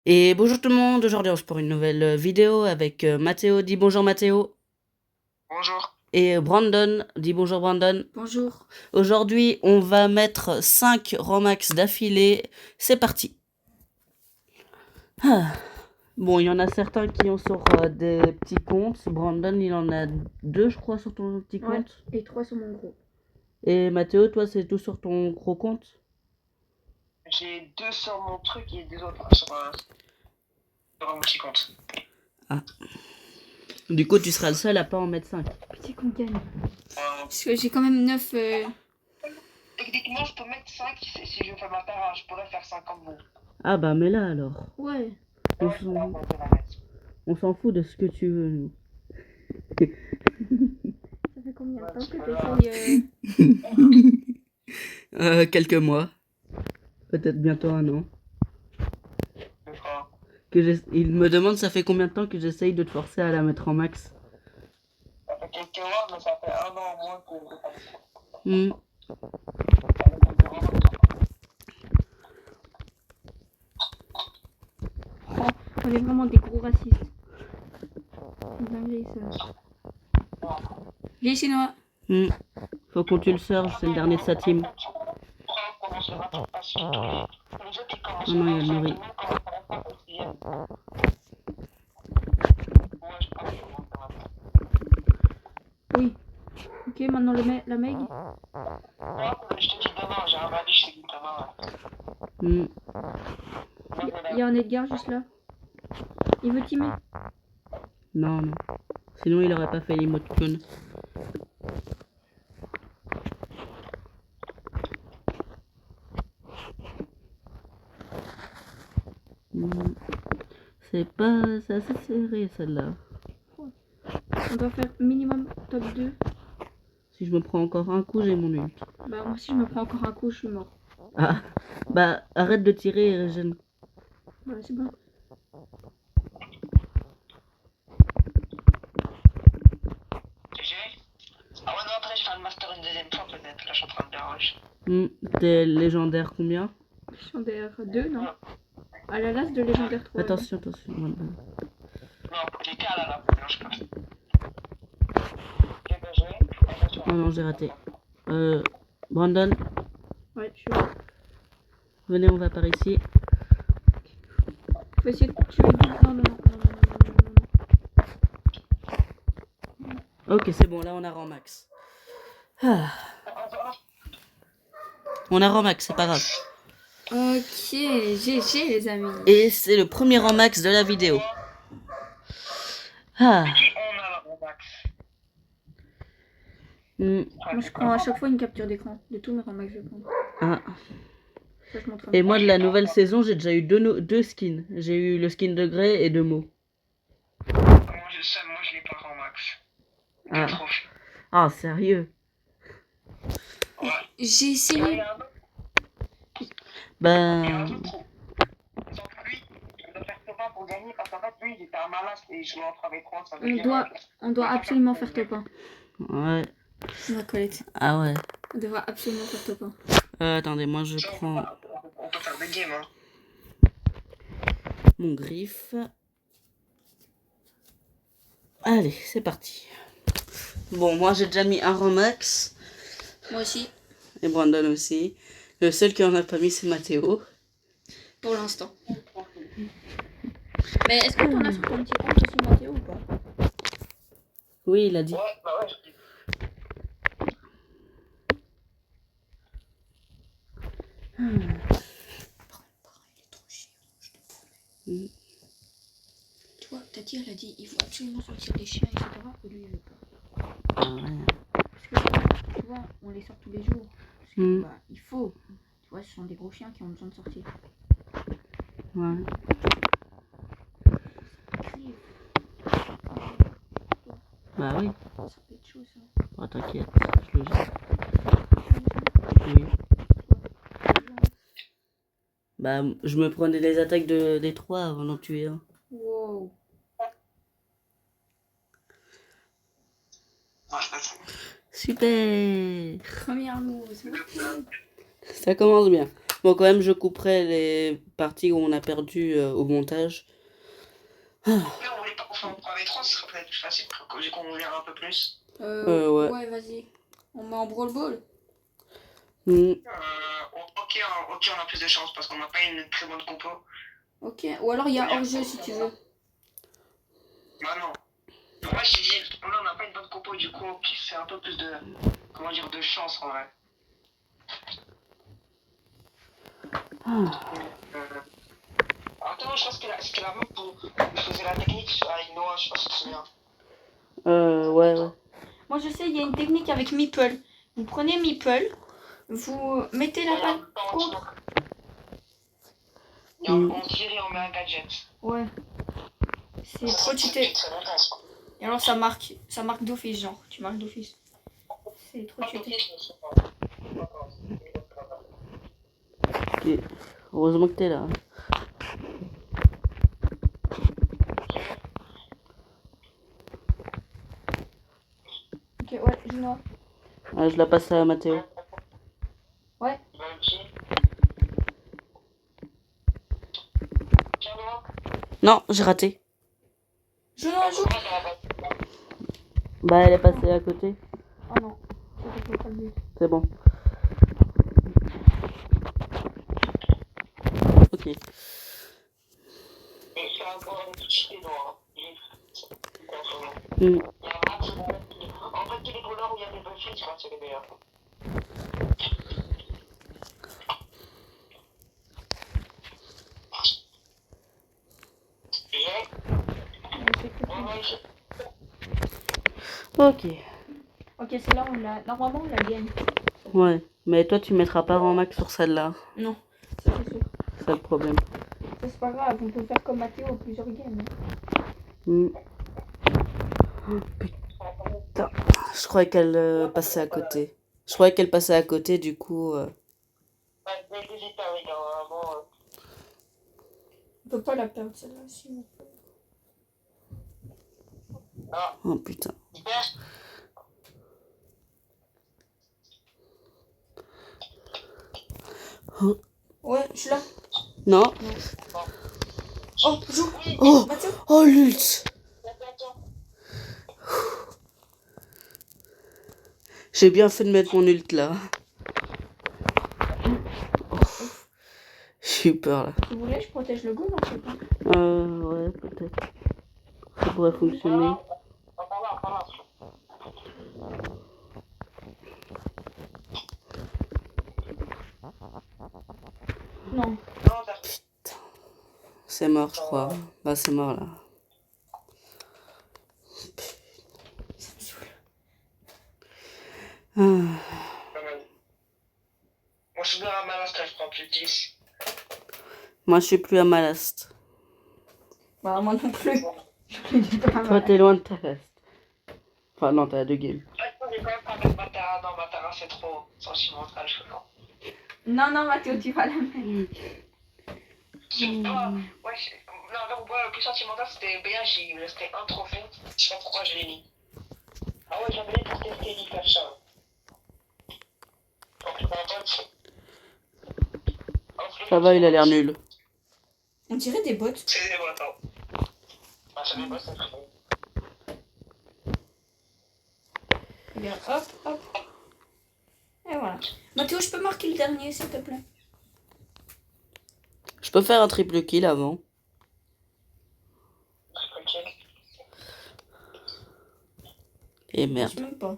Et bonjour tout le monde, aujourd'hui on se pour une nouvelle vidéo avec Mathéo. Dis bonjour Mathéo. Bonjour. Et Brandon. Dis bonjour Brandon. Bonjour. Aujourd'hui on va mettre 5 Romax d'affilée. C'est parti. Bon, il y en a certains qui ont sur des petits comptes. Brandon il en a 2 je crois sur ton petit Ouais, compte. et 3 sur mon gros. Et Mathéo, toi c'est tout sur ton gros compte? J'ai 2 sur mon truc et 2 autres sur un petit compte. Du coup tu seras le seul à pas en mettre 5. Petit qu'on gagne. Euh, Parce que j'ai quand même 9. Techniquement, je peux mettre 5 si je fais ma part. Je pourrais faire 5 comme vous. Ah bah mais là alors. Ouais. On Ouais, s'en- on va la mettre. On s'en fout de ce que tu veux nous. Ça fait combien de Ouais, temps c'est que pas t'essayes Quelques mois. Peut-être bientôt un an. D'accord. Il me demande ça fait combien de temps que j'essaye de te forcer à la mettre en max. Ça fait quelques mois, mais ça fait 1 an au moins que je fais ça. Hmm. On est vraiment des gros racistes. C'est une dinguerie ça. Viens chez moi. Hmm. Faut qu'on tue le Surge, c'est le dernier de sa team. On commence le match pas si tous les autres qui commencent Oh le non, il y a match, le tout le Nori. monde commence à la fin aussi. Ouais, je pense que c'est bon, ça va. Oui. Ok, maintenant la Meg. Ouais, je te dis demain, j'ai un rallye, je te dis demain. Hmm. Il y a un Edgar juste là. Il veut teamer. Non, non. Sinon, il aurait pas fait l'emoticon. Hmm. C'est assez serré celle-là. On doit faire minimum top 2. Si je me prends encore un coup, j'ai mon ult. Bah moi si je me prends encore un coup, je suis mort. Ah, bah arrête de tirer et régène. Bah c'est bon. GG. Ah ouais, non, après, je vais le master une deuxième fois peut-être. Là, je suis en train de bien rush. T'es légendaire combien? Légendaire 2, non? À la last de légendaire 3. Attention, attention. Non, il est qu'à là. Non, je pense. Ok, BG. Oh non, j'ai raté. Brandon, Ouais, je suis là. venez, on va par ici. Faut essayer de tuer le... Non, non, non, non, non, non, non. Ok, c'est bon, là on a rang max. Ah. On a rang max, c'est pas grave. Ok, GG les amis. Et c'est le premier rang max de la vidéo. Ah. Qui on a là, max? Moi je prends à chaque fois une capture d'écran de tous mes rangs max je vais prendre. Ah. Ça, je montre. Et moi de la nouvelle saison, j'ai déjà eu deux skins. J'ai eu le skin de Grey et de Mo. Moi, je l'ai pas en max. Ah. Trop. Ah, sérieux? Ouais. J'ai essayé. Ben. Donc lui, il doit faire top 1 pour gagner parce qu'en fait, lui, il était un malade et je l'ai entre avec 3. Ça veut dire. On doit absolument faire top 1. Ouais. Ma Colette. Ah ouais. On devra absolument faire top 1. Attendez, moi je prends On peut faire des games, hein. mon griffe. Allez, c'est parti. Bon, moi j'ai déjà mis un rang max. Moi aussi. Et Brandon aussi. Le seul qui en a pas mis, c'est Mathéo. Pour l'instant. Mais est-ce que t'en as sur ton petit compte aussi, Mathéo, ou pas? Oui, il a dit. Ouais, bah ouais, je dis. Toi, Tati, elle a dit il faut absolument sortir des chiens, etc. Et lui, il veut pas. Ah ouais. Parce que, tu vois, on les sort tous les jours. Parce que, bah, il faut. Tu vois, ce sont des gros chiens qui ont besoin de sortir. Ouais. Bah oui. Ça peut être chaud, ça. Oh, t'inquiète, je le gère. Oui. Bah, je me prenais les attaques des trois avant d'en tuer un. Wow. Super. Première move. Ça commence bien. Bon, quand même, je couperai les parties où on a perdu au montage. Après, on voulait pas qu'on fasse en 3v3, ce serait peut-être plus facile vu qu'on verra un peu plus. Ouais. Ouais, vas-y. On met en brawl ball. Hmm. Ok, on a plus de chance parce qu'on n'a pas une très bonne compo. Ok. Ou alors il y a hors-jeu si tu veux. Bah non. Moi, j'ai dit, là, on n'a pas une bonne compo, du coup, c'est un peu plus de, comment dire, de chance en vrai. Attends, je pense que la meuf faisait la technique avec Noah, je sais pas si tu te souviens. Ouais. Moi je sais, il y a une technique avec Meeple. Vous prenez Meeple, vous mettez la balle contre. Et on tire et on met un gadget. Ouais. C'est trop cheaté. Et alors ça marque d'office, genre. Tu marques d'office. C'est trop cheaté. Ok. Heureusement que t'es là. Ok, ouais, dis-moi. Ah, je la passe à Mathéo. Ouais. Non, j'ai raté. Joue. Bah, elle est passée à côté. Oh non. C'était pas le but. C'est bon. Ok. Hmm. En fait, tous les couleurs où il y a des buffets, tu vois, c'est les meilleurs. Ok. Ok, c'est là où on a. Normalement on la gagne. Ouais. Mais toi, tu mettras pas en max sur celle-là. Non, ça c'est sûr. C'est ça le problème. Ça, c'est pas grave, on peut faire comme Mathéo plusieurs games. Hmm. Oh, putain. Je croyais qu'elle passait à côté. Je croyais qu'elle passait à côté, du coup. On peut pas la perdre celle-là, sinon. Oh putain. Oh. Ouais, je suis là. Non. Oh, joue. Oh, Mathéo. oh l'ult. J'ai bien fait de mettre mon ult là. Oh. J'ai eu peur là. Si vous voulez, je protège le goal en fait. Ouais, peut-être. Ça pourrait fonctionner. Non. Putain. C'est mort, je crois. Bah, c'est mort là. Ça me saoule. Ah. Moi, je suis dans la malade, je prends plus 10. Moi, je suis plus à Malast. Bah, moi non plus. Toi, t'es loin de ta last. Enfin, non, t'as 2 games. J'ai quand même pas mettre Matara. Non, Matara, c'est trop sentimental, je crois. Non, Mathéo, tu vas la mettre. Ouais, non, le plus sentimental, c'était BH, il me restait un trophée. Je sais pas pourquoi je l'ai mis. Ah ouais, j'avais mis pour tester l'hyper chat. Ça va, il a l'air nul. On dirait des bots. C'est des bots, attends. Ah, c'est des bots, c'est très bon. Regarde, hop. Et voilà. Mathéo, je peux marquer le dernier, s'il te plaît. Je peux faire un triple kill avant. Et Je merde. sais même pas.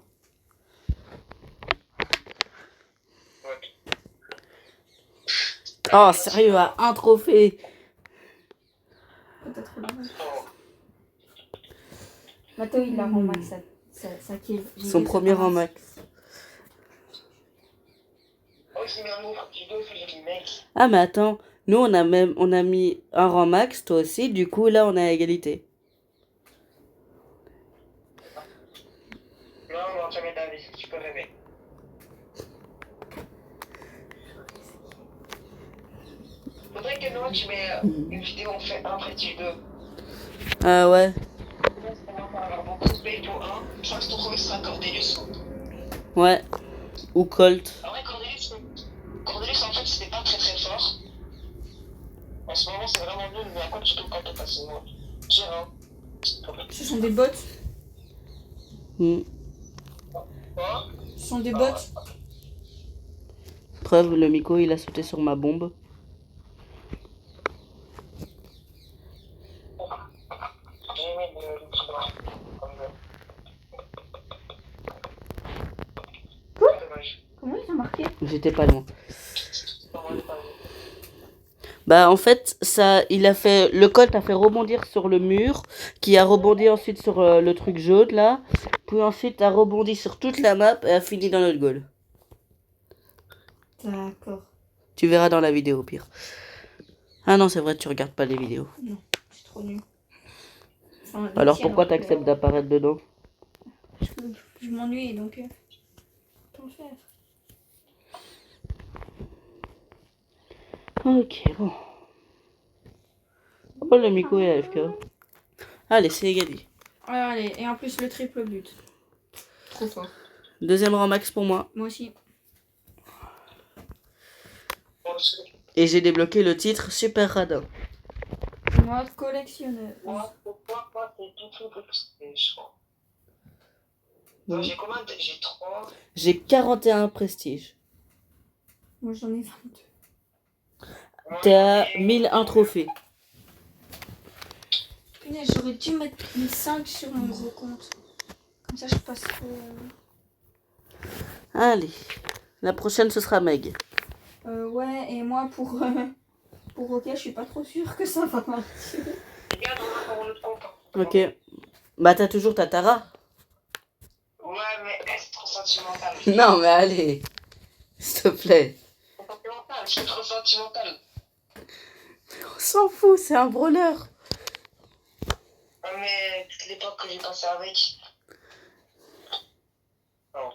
Oh, sérieux, à un trophée. Peut-être là. Mathéo, il a en max sa kill. Son premier en max. Ah, mais attends. Nous, on a mis un rang max, toi aussi. Du coup, là, on est à égalité. Non, jamais d'avis, tu peux rêver. Faudrait que Noah, tu mets une vidéo, on fait un prestige 2. Ah ouais. On va avoir beaucoup de bait pour 1. Je crois que ton premier sera Cordelius. Ouais. Ou Colt. Ah ouais, Cordelius, Bordelis, en fait, c'était pas très très fort. En ce moment, c'est vraiment nul, mais après, tu peux quand t'es facilement. Pire, hein. Ce sont des bots. Hmm. Quoi? Ce sont des bots. Preuve, le Miko, il a sauté sur ma bombe. J'ai mis le petit bras. Comme dommage. Comment ils ont marqué? J'étais pas loin. Comment elle est pas venue? Bah en fait, ça, il a fait, le Colt a fait rebondir sur le mur, qui a rebondi ensuite sur le truc jaune là, puis ensuite a rebondi sur toute la map et a fini dans notre goal. D'accord. Tu verras dans la vidéo au pire. Ah non, c'est vrai, tu regardes pas les vidéos. Non, c'est trop nul. Enfin, les Alors tiennes, pourquoi en tout cas. t'acceptes d'apparaître dedans? Parce que je m'ennuie, donc... Comment faire? Ok, bon. Oh, le Miko est AFK. Allez, c'est égalité. Ah, allez, et en plus le triple but. Trop fort. Deuxième rang max pour moi. Moi aussi. Moi aussi. Et j'ai débloqué le titre Super Radin. Moi, collectionneur. Moi, c'est tout je crois. Non, j'ai combien de... J'ai 3. J'ai 41 prestiges. Moi, j'en ai 22. T'es à 1001 trophées. Punaise, j'aurais dû mettre les 5 sur mon gros compte. Comme ça, je passe... Allez, la prochaine ce sera Meg. ouais, et moi, pour OK, je suis pas trop sûre que ça va marcher. Regarde, on a encore notre compte. Ok. Bah t'as toujours ta Tara. Ouais, mais c'est trop sentimental. Non mais allez, s'il te plaît. C'est sentimental, c'est trop sentimental. On s'en fout, c'est un brawler. Mais toute l'époque que j'ai passé avec. Non.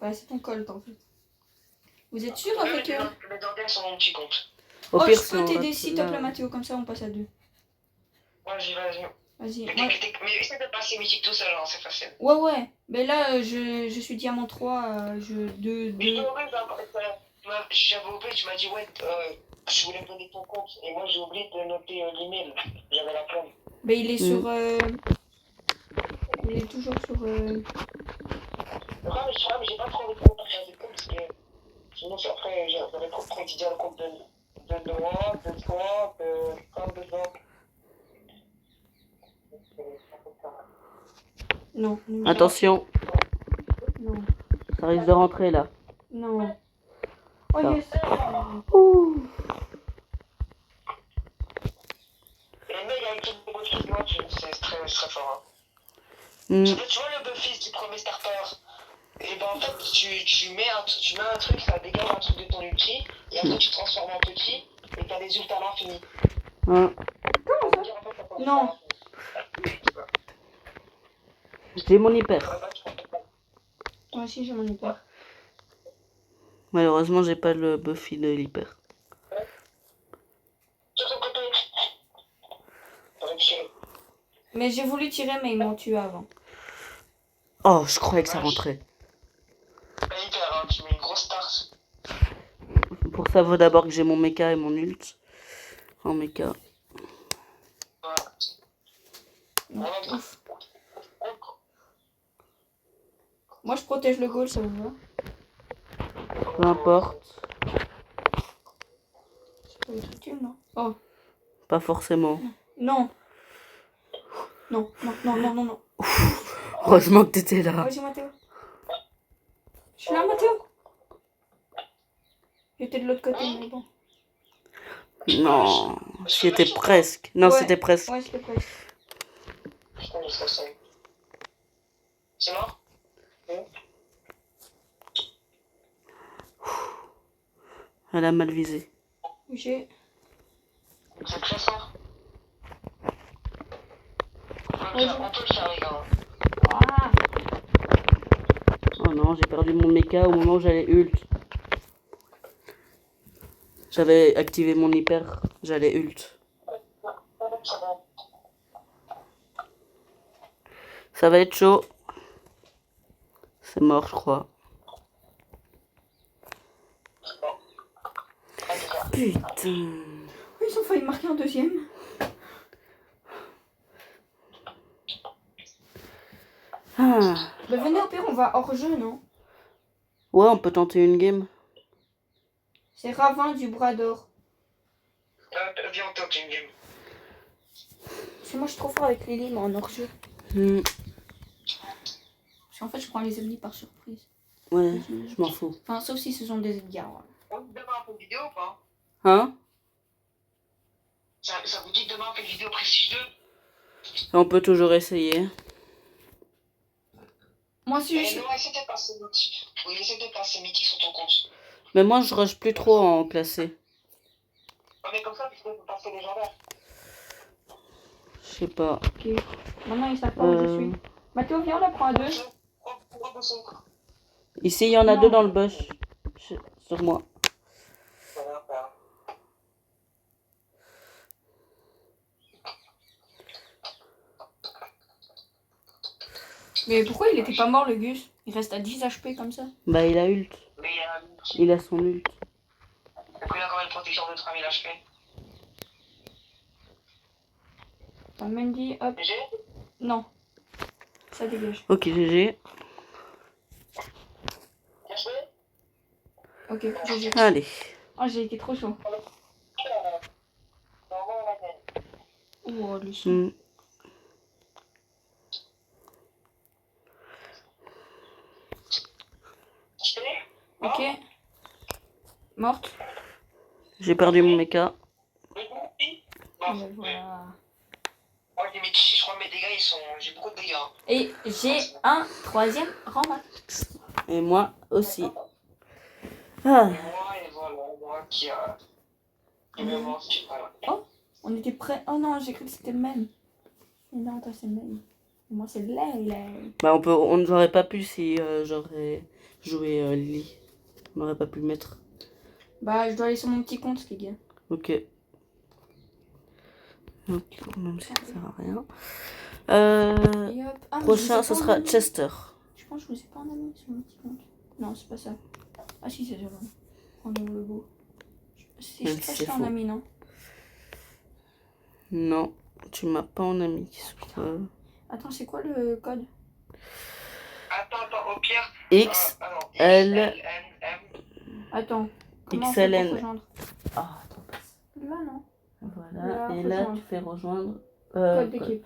Ouais, c'est ton colt, en fait. Vous êtes sûr Ouais, avec... mais dans bien sur mon petit compte. Au Oh, pire, je si peux on t'aider rate s'il te là. plaît, Mathéo, comme ça on passe à 2. Moi, j'y vas-y. Vas-y. Mais, Moi... mais essaie de passer mythique tout seul, hein, c'est facile. Ouais, ouais. Mais là, je suis diamant 3, je... Mais j'avais oublié, tu m'as dit, ouais, je voulais me donner ton compte. Et moi, j'ai oublié de noter l'email. J'avais la flemme. Mais il est sur... Il est toujours sur... Non, mais je crois, mais j'ai pas trop envie de partager des comptes parce que sinon, après, j'avais trop quotidien le compte de moi, de toi, de plein de gens. Non. Attention, Non. ça risque de rentrer là. Non. Oh, Ça. yes. Ouh. Et le mec avec tout le beau truc, moi, c'est très fort. Hein. Hmm. Tu vois le Buffy du premier starter? Et ben en fait, tu mets un truc, ça dégage un truc de ton ulti, et après tu transformes en petit, et t'as des ultas à l'infini. Hein. Comment ça? Non. J'ai mon hyper. Moi aussi, j'ai mon hyper. Malheureusement, j'ai pas le Buffy de l'hyper. Sur ton côté. T'aurais tiré. Mais j'ai voulu tirer, mais ils m'ont tué avant. Oh, je croyais que ça rentrait. Pas hyper, hein, tu mets une grosse tarte. Pour ça, vaut d'abord que j'ai mon mecha et mon ult. En mecha. Non. Ouf. Moi, je protège le goal, ça vous va? Peu importe. Ça peut être utile, non? Oh. Pas forcément. Non. Non. Heureusement que t'étais là. Vas-y, Mathéo. Je suis là, Mathéo. J'étais de l'autre côté, mais bon. Non, c'était presque. Non, Ouais. c'était presque. Ouais, c'était presque. Putain, je serais seul. C'est mort? Elle a mal visé. J'ai... C'est très fort. On peut le faire, les gars. Ah. Oh non, j'ai perdu mon mecha au moment où j'allais ult. J'avais activé mon hyper, j'allais ult. Ça va être chaud. C'est mort, je crois. Putain. Ils ont failli marquer en deuxième. Ah. Bah venez au pire, on va hors jeu, non? Ouais, on peut tenter une game. C'est Ravin du bras d'or. Viens, on tente une game. Parce que moi je suis trop fort avec Lily, mais en hors jeu. Hmm. Parce qu'en fait, je prends les ennemis par surprise. Ouais, je m'en fous. Enfin, sauf si ce sont des Edgar. Voilà. On dit demain on fait une vidéo ou pas? Hein? Ça vous dit demain on fait une vidéo Prestige 2? On peut toujours essayer. Moi si Et je... non, essaie de passer mythique. Oui, essaie de passer mythique sur ton compte. Mais moi, je rush plus trop en classé. On est comme ça, puisque vous passez légendaire. Je sais pas. Ok. Maintenant ils savent pas où je suis. Mathéo, viens, on la prend à deux. Pourquoi bosser? Ici, il y en a Non. deux dans le bush. Sur moi. Mais pourquoi il était pas mort le Gus? Il reste à 10 HP comme ça. Bah, il a ult. Mais il y a Il a son ult. il a quand même une protection de 3000 HP. Enfin, Mendy, hop. J'ai Non. Ça dégage. Ok, GG. HP. Ok, GG. Allez. Oh, j'ai été trop chaud. Oh, le son. Hmm. Ok. Morte. J'ai perdu mon mecha. Et voilà. Moi, je crois que mes dégâts, j'ai beaucoup de dégâts. Et j'ai un troisième rang max. Et moi aussi. Ah. Et voilà, moi qui me mange. Voilà. On était prêts. Oh non, j'ai cru que c'était le même. Mais non, toi c'est le même. Et moi c'est le lait. Bah, on n'aurait pas pu si j'aurais joué Lily. On n'aurait pas pu le mettre. Bah, je dois aller sur mon petit compte, les gars. Ok. Ok, même si ça sert à rien. Et hop. Ah, mais je vous ai Prochain, pas ce en sera ami. Chester. Je pense que je vous ai pas en ami sur mon petit compte. Non, c'est pas ça. Ah si, c'est ça. Prendre le beau. Si je Même t'ai si pas c'est acheté en faux. ami, non? Non, tu m'as pas en ami. Attends, c'est quoi le code? Attends, au pire. X, Non, L, M. Attends. Comment on fait pour XLN. rejoindre? Ah, attends, passe. Là, non. Voilà, Là, et là, rejoindre. tu fais rejoindre. Code d'équipe.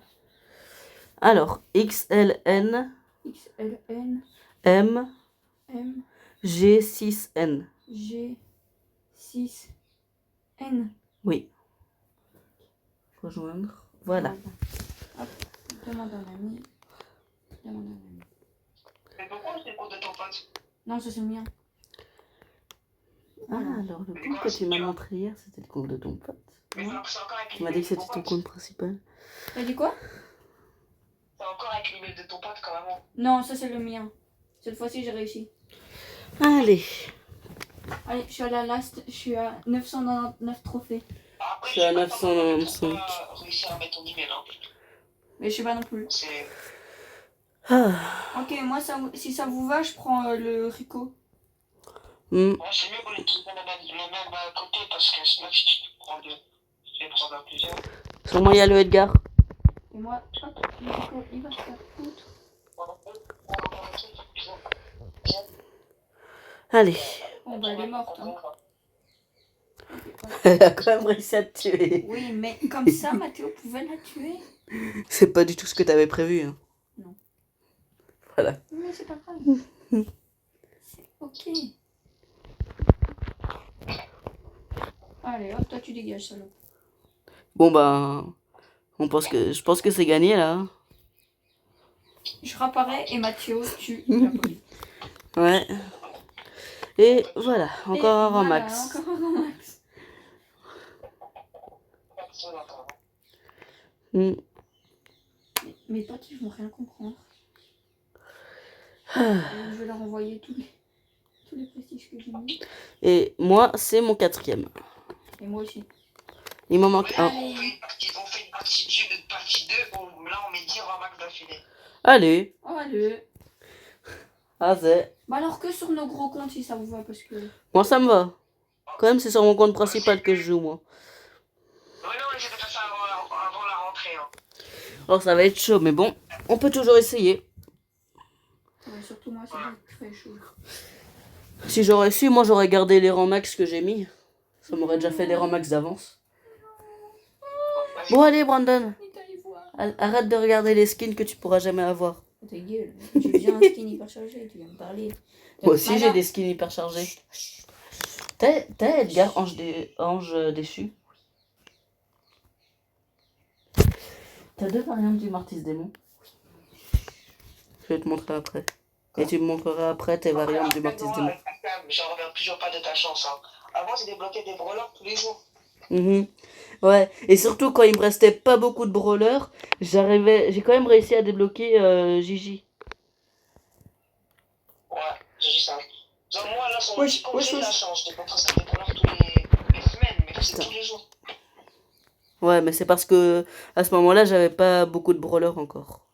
Alors, XLN, XLN M, M G6N. G 6 N. Oui. Rejoindre. Voilà. Hop, demande un ami. Demande un ami. Mais pourquoi c'est le compte de ton pote? Non, ça c'est le mien. Ah, alors le compte que tu m'as montré hier, c'était le compte de ton pote. Mais c'est encore avec Tu m'as dit que c'était ton compte principal. T'as dit quoi? C'est encore avec l'email de ton pote quand même. Non, ça c'est le mien. Cette fois-ci j'ai réussi. Allez. Allez, je suis à la last, je suis à 999 trophées. Après, Je suis à sais pas comment 995. t'as réussi à mettre ton email. Hein. Mais je sais pas non plus. C'est. Ah. Ok, moi ça, si ça vous va, je prends le Rico. Hmm. Ouais, c'est mieux qu'on les trouve le même côté parce que sinon si tu prends deux, tu les prends dans plusieurs. Sur moi, il y a le Edgar. Et moi, hop, le Rico, il va se faire foutre. Allez. Bon bah elle est morte. Hein. Elle a quand même réussi à te tuer. Oui, mais comme ça, Mathéo pouvait la tuer. C'est pas du tout ce que t'avais prévu. Hein. Non. Voilà. Mais c'est pas grave. C'est ok. Allez, hop, toi tu dégages, salope. Bon bah, je pense que c'est gagné là. Je réapparais et Mathéo tue la police. Ouais. Et voilà, encore Et un rang voilà, max. Encore un rang max. Hmm. Mes potes, ils vont rien comprendre. Je vais leur envoyer tous les prestiges que j'ai mis. Et moi, c'est mon 4e. Et moi aussi. Il m'en manque un. Allez. On fait une partie 1, une partie 2, là on met 10 rangs max d'affilée. Allez. Oh, allez. Vas-y. Bah alors que sur nos gros comptes, si ça vous va, parce que... Moi, ça me va. Ah, Quand même, c'est sur mon compte principal que je joue, moi. Ouais, non, mais j'ai fait ça avant la rentrée. Hein. Alors, ça va être chaud, mais bon, on peut toujours essayer. Ouais, surtout moi, ça va être très chaud. Si j'aurais su, moi, j'aurais gardé les rangs max que j'ai mis. Ça m'aurait déjà fait des rangs max d'avance. Vas-y. Bon, allez, Brandon. Et t'allais voir. Arrête de regarder les skins que tu pourras jamais avoir. Ta gueule. Tu viens un skin hyper chargé, tu viens me parler. Moi aussi, Voilà. j'ai des skins hyper chargés. T'as Edgar, ange déchu. T'as 2 variantes du Mortis démon. Je vais te montrer après. Et tu me montreras après tes variantes du Mortis démon. J'en reviens toujours pas de ta chance. Hein. Avant, j'ai débloqué des brawlers tous les jours. Ouais, et surtout quand il me restait pas beaucoup de brawlers, j'ai quand même réussi à débloquer Gigi. Ouais, j'ai juste ça. Genre, moi, là, sur mon Wesh, petit compte, wesh, j'ai eu la wesh. chance. Je dépense ça des brawlers tous les semaines, mais c'est tous les jours. Ouais, mais c'est parce que à ce moment-là, j'avais pas beaucoup de brawlers encore.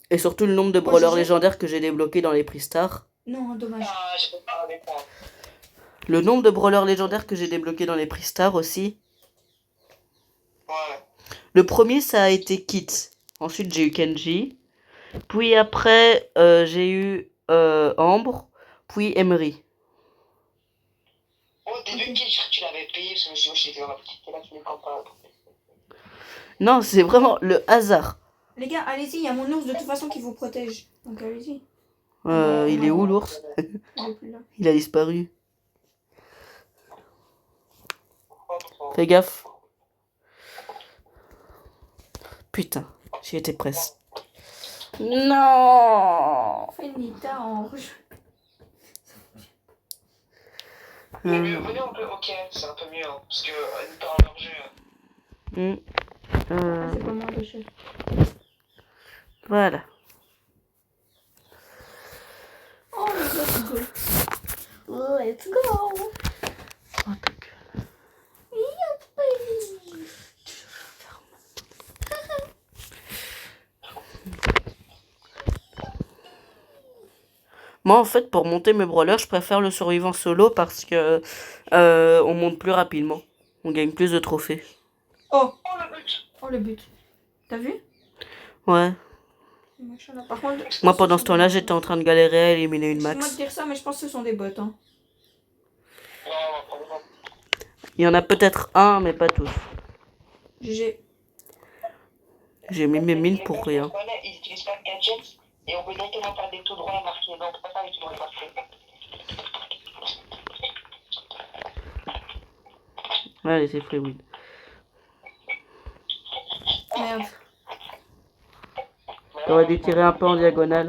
Et surtout le nombre de brawlers Gigi. légendaires que j'ai débloqués dans les prix stars. Non, dommage. Ah, je peux pas avec moi. Le nombre de brawlers légendaires que j'ai débloqués dans les prix stars aussi. Ouais. Le premier, ça a été Kit. Ensuite, j'ai eu Kenji. Puis après, j'ai eu Ambre. Puis Emery. Au début, Ok. tu l'avais payé parce que je me suis dit, oh, j'étais dans la petite, là, tu les prends pas. Non, c'est vraiment le hasard. Les gars, allez-y, il y a mon ours de toute façon qui vous protège. Donc allez-y. Il est où l'ours? Il est plus là. Il a disparu. Fais gaffe. Putain, j'y étais presque. Non. Finita en rouge. Mais mieux, venez, on peut, ok, c'est un peu mieux, hein, parce que une part en jeu. Ah, c'est pas moi le chef. Voilà. Oh, let's go. Let's go. Oh, ta gueule. Youpi. Moi, en fait, pour monter mes brawlers, je préfère le survivant solo parce que on monte plus rapidement. On gagne plus de trophées. Oh, Oh, le but! oh le but. T'as vu? Ouais. Machin-là. Par contre, Moi, pendant ce temps-là, j'étais en train de galérer à éliminer une Excuse-moi max. de dire ça, mais je pense que ce sont des bots. Hein. Non, Il y en a peut-être un, mais pas tous. GG. J'ai mis mes mines pour rien. Ils n'utilisent pas de gadgets et on peut directement faire des tout droits marqués. Non, on peut pas faire des tout droits marqués. Allez, c'est free win. Merde. T'aurais dû tirer un peu en diagonale.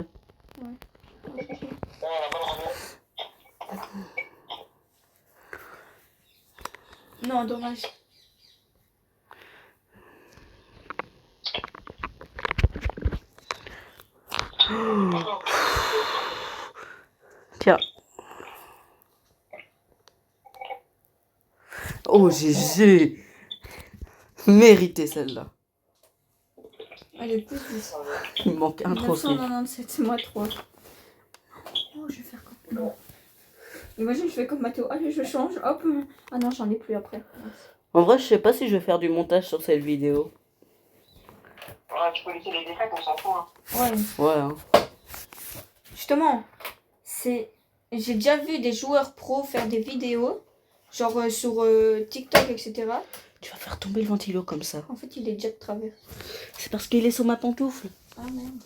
Non, dommage. Tiens. Oh, GG. Mérité celle-là. Allez, plus 10. Il me manque un trophée. 997, c'est moi 3. Oh, je vais faire comme... Non. Imagine, je fais comme Mathéo. Allez, je change. Hop. Ah non, j'en ai plus après. En vrai, je sais pas si je vais faire du montage sur cette vidéo. Ouais, tu peux laisser les défaites, on s'en fout. Hein. Ouais. Ouais, hein. Justement, c'est... J'ai déjà vu des joueurs pros faire des vidéos, genre sur TikTok, etc. Tu vas faire tomber le ventilo comme ça. En fait, il est déjà de travers. C'est parce qu'il est sur ma pantoufle. Ah merde.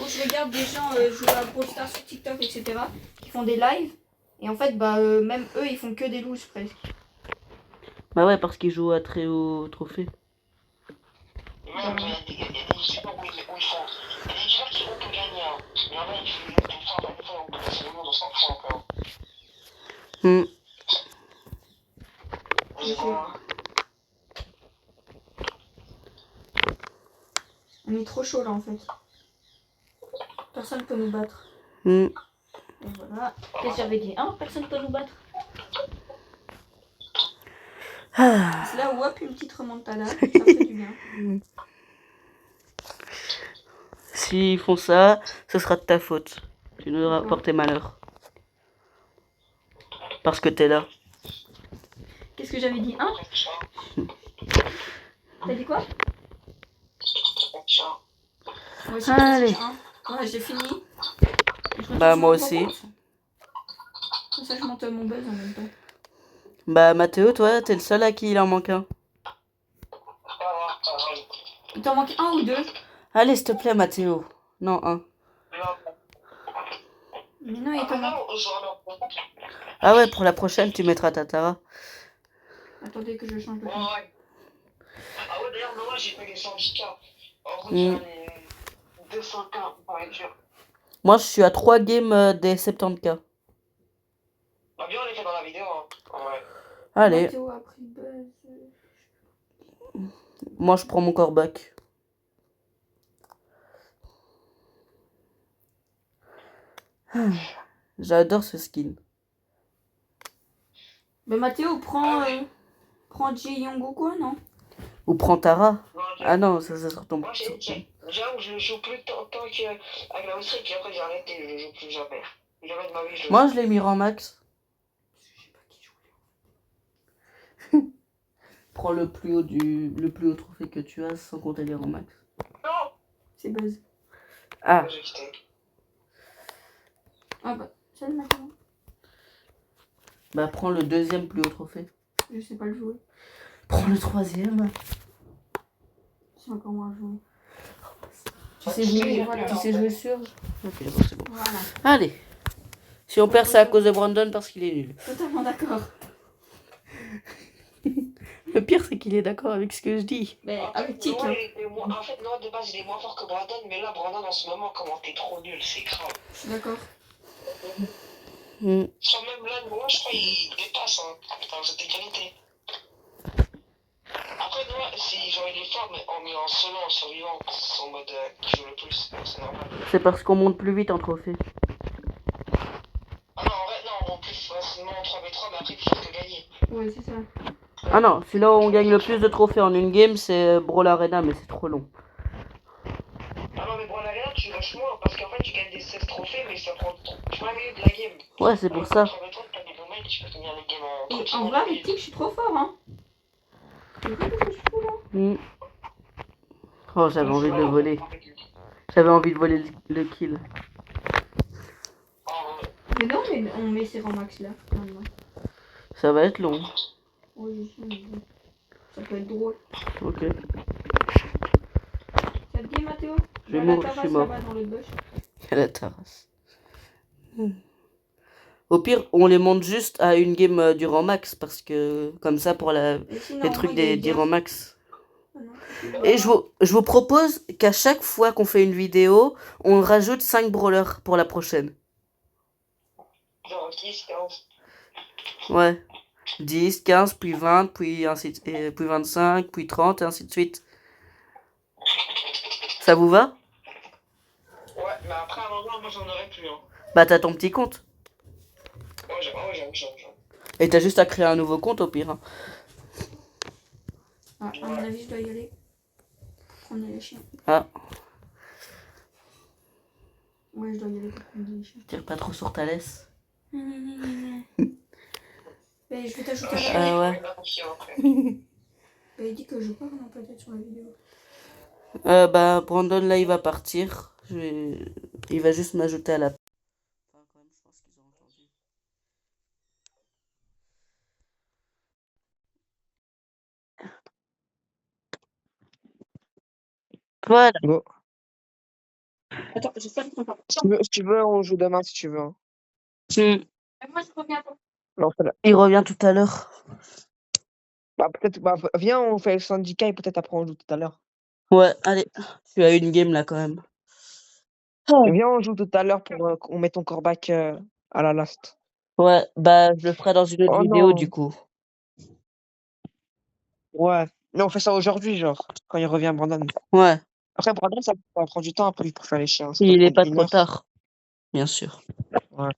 Ou je regarde des gens jouer à Brawl Stars sur TikTok, etc. qui font des lives. Et en fait, même eux, ils font que des louches presque. Bah ouais, parce qu'il joue à très haut trophée. Même, il y a des supports où ils font. Il y a des joueurs qui font pour gagner. Hein. Mais en vrai, il faut tout faire. Des fois, c'est le monde, on s'en fout encore. On est trop chaud là en fait. Personne peut nous battre. Mm. Et voilà. Qu'est-ce que j'avais dit? Hein, personne peut nous battre. Ah. C'est là où hop, une petite remontada. Ça fait du bien. s'ils font ça, ce sera de ta faute. Tu nous auras porté malheur. Parce que t'es là. Qu'est-ce que j'avais dit? Hein? T'as dit quoi? Moi aussi, Allez. Ouais, j'ai fini. Bah, moi aussi. Comme ça, je monte mon buzz en même temps. Bah, Mathéo, toi, t'es le seul à qui il en manque un. Il t'en manque un ou deux? Allez, s'il te plaît, Mathéo. Non, un. Mais non, il t'en manque. Ah ouais, pour la prochaine, tu mettras Tatara. Attendez que je change de Ouais, compte. ouais. Ah ouais, d'ailleurs, moi, j'ai fait les 110K. En gros, Mm. j'ai les 200K, pour être sûr. Moi, je suis à 3 games des 70K. Bah, bien, on les fait dans la vidéo, hein. Ouais. Allez, Mathéo a pris buzz. moi, je prends mon corbac. J'adore ce skin. Mais Mathéo, prends Ji-Young ou quoi, non? Ou prends Tara. Non, Ah non, ça sera ton... moi, j'avoue, je joue plus tant qu'avec la Australie, puis après, j'ai arrêté, je joue plus jamais. Jamais de ma vie, je joue. Moi, je l'ai mis en max. Je sais pas qui joue. Prends le plus haut trophée que tu as sans compter les rangs max. Non! C'est buzz. Ah, J'ai quitté. Ah bah, salut Mathéo. bah prends le deuxième plus haut trophée. Je sais pas le jouer. Prends le troisième. C'est encore moins jouer. Tu sais jouer, Voilà. tu sais jouer sur. Ok, bon, c'est bon. Voilà. Allez. Si on perd, c'est à cause de Brandon parce qu'il est nul. Totalement d'accord. Le pire, c'est qu'il est d'accord avec ce que je dis. Mais En avec fait, Tic, Noah, hein. en fait, Noah, de base, il est moins fort que Brandon, mais là, Brandon, en ce moment, comment t'es trop nul, c'est grave. Je suis d'accord. Mm. Sans même là, Noah, je crois, il dépasse, hein. Putain, c'est égalité. Après, Noah, si genre, il est fort, mais en solo, en survivant, c'est en mode qui joue le plus, c'est normal. C'est parce qu'on monte plus vite en trophée. Ah non, en vrai, non, en plus, facilement en 3v3, mais après, il faut que gagner. Ouais, c'est ça. Ah non, c'est là où on gagne le plus de trophées en une game, c'est Brawl Arena, mais c'est trop long. Ah non, mais Brawl Arena, tu rushes moins, parce qu'en fait, tu gagnes des 16 trophées, mais ça prend 20 minutes de la game. Ouais, c'est pour ça. En 3v3, t'as des bons mecs, tu peux finir les games en Et 30 en secondes. vrai, avec Tic, je suis trop fort, hein. C'est vrai que je suis fou, là. Mm. Oh, j'avais envie de le voler. J'avais envie de voler le kill. Mais non, mais on met ses rangs max là, maintenant. Ça va être long. Ouais, je sais, mais bon. Ça peut être drôle. Ok. Ça te dit, Mathéo? Je suis Dans mort, la je suis terrasse, mort. là-bas, dans le bush. À la terrasse. Au pire, on les monte juste à une game du rang max, parce que comme ça, pour Et sinon, les trucs des rangs max. Ah non. Et je vous propose qu'à chaque fois qu'on fait une vidéo, on rajoute 5 brawlers pour la prochaine. Genre 10, 15. Ouais. 10, 15, puis 20, puis, puis 25, puis 30, et ainsi de suite. Ça vous va? Ouais, mais après, à un moment, moi, j'en aurais plus, hein. Bah t'as ton petit compte. Ouais, j'avoue. Et t'as juste à créer un nouveau compte au pire. Hein. Ah, à mon avis, je dois y aller. Prendre les chiens. Ah, Ouais, je dois y aller pour prendre les chiens. tire pas trop sur ta laisse. Mais je vais t'ajouter à la Ouais. Il dit que je parle non, peut-être sur la vidéo. Bah Brandon là il va partir. Il va juste m'ajouter à la... Enfin, quand même, je pense qu'ils ont entendu. Voilà. Go. Attends, je sais pas. Si tu veux, on joue demain si tu veux. Hein. Moi, je reviens. Non, Il revient tout à l'heure. bah, peut-être, bah, viens, on fait le syndicat et peut-être après on joue tout à l'heure. Ouais, allez. Je suis à une game là quand même. Viens, on joue tout à l'heure pour qu'on mette ton corbac à la last. Ouais, bah je le ferai dans une autre Oh vidéo non. du coup. Ouais. Mais on fait ça aujourd'hui, genre, quand il revient, Brandon. Ouais, Après, Brandon, ça va prendre du temps après pour faire les chiens. Ça si peut il est prendre pas une trop heure. tard. Bien sûr. Ouais.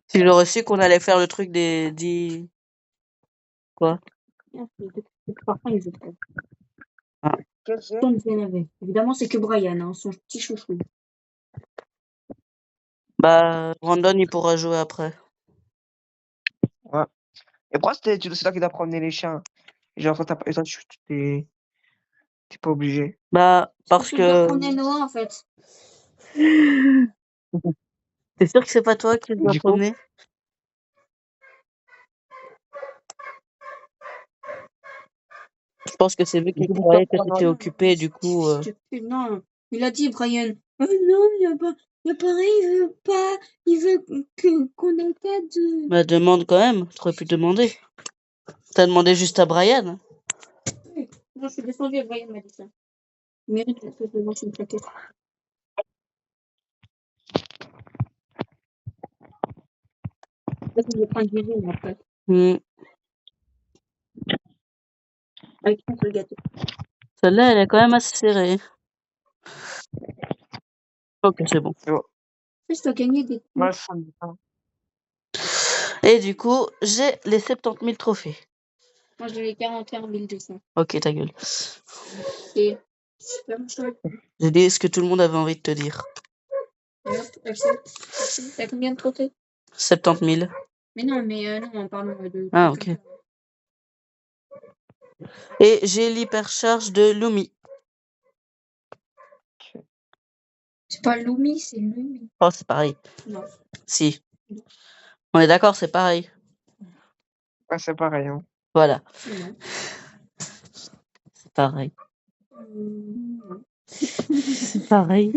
Si j'aurais su qu'on allait faire le truc des 10... Quoi? Ah. Quel jeu? Ton bien avait. Évidemment, c'est que Brian, hein, son petit chouchou. Bah, Brandon, il pourra jouer après. Ouais. Et pourquoi c'est toi qui dois promener les chiens? Genre, et toi, t'es pas obligé. Bah, parce Je dois que... promener Noah, en fait. T'es sûr que c'est pas toi qui dois Du coup, promener? Je pense que c'est lui qui pourquoi croyait que prendre t'étais occupé, du coup... Non, il a dit, Brian. Oh non, il a pareil, il veut qu'on encadre. Bah, demande quand même. T'aurais pu demander. T'as demandé juste à Brian. Oui. Non, je suis descendue et Brian m'a dit ça. Il mérite que je lance une plaquette. Peut-être que je vais prendre du vin après. Avec un seul gâteau. Celle-là, elle est quand même assez serrée. Ok, c'est bon. C'est bon. Je dois gagner des points. Moi, je sens bien. Et du coup, j'ai les 70 000 trophées. Moi, j'ai les 41 200. Ok, ta gueule. Et super chouette. J'ai dit ce que tout le monde avait envie de te dire. Axel, t'as combien de trophées? 70 000. Mais non, non, pardon. Ah, ok. Et j'ai l'hypercharge de Lumi. C'est pas Lumi, c'est Lumi. Oh, c'est pareil. Non. Si. On est d'accord, c'est pareil. Ouais, c'est pareil. Hein. Voilà. Non. C'est pareil. Non. C'est pareil.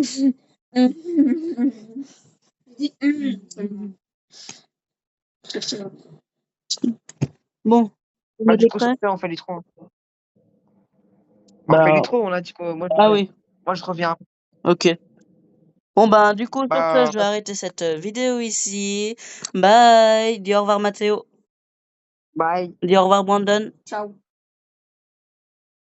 Dis Bon. Bah, du est coup, prêt? on fait l'intro. On Bah, fait l'intro, on a dit que moi, ah oui. moi, je reviens. Ok. Bon, bah, du coup, sur Bah, ce, je vais arrêter cette vidéo ici. Bye. Dis au revoir, Mathéo. bye. Dis au revoir, Brandon. Ciao.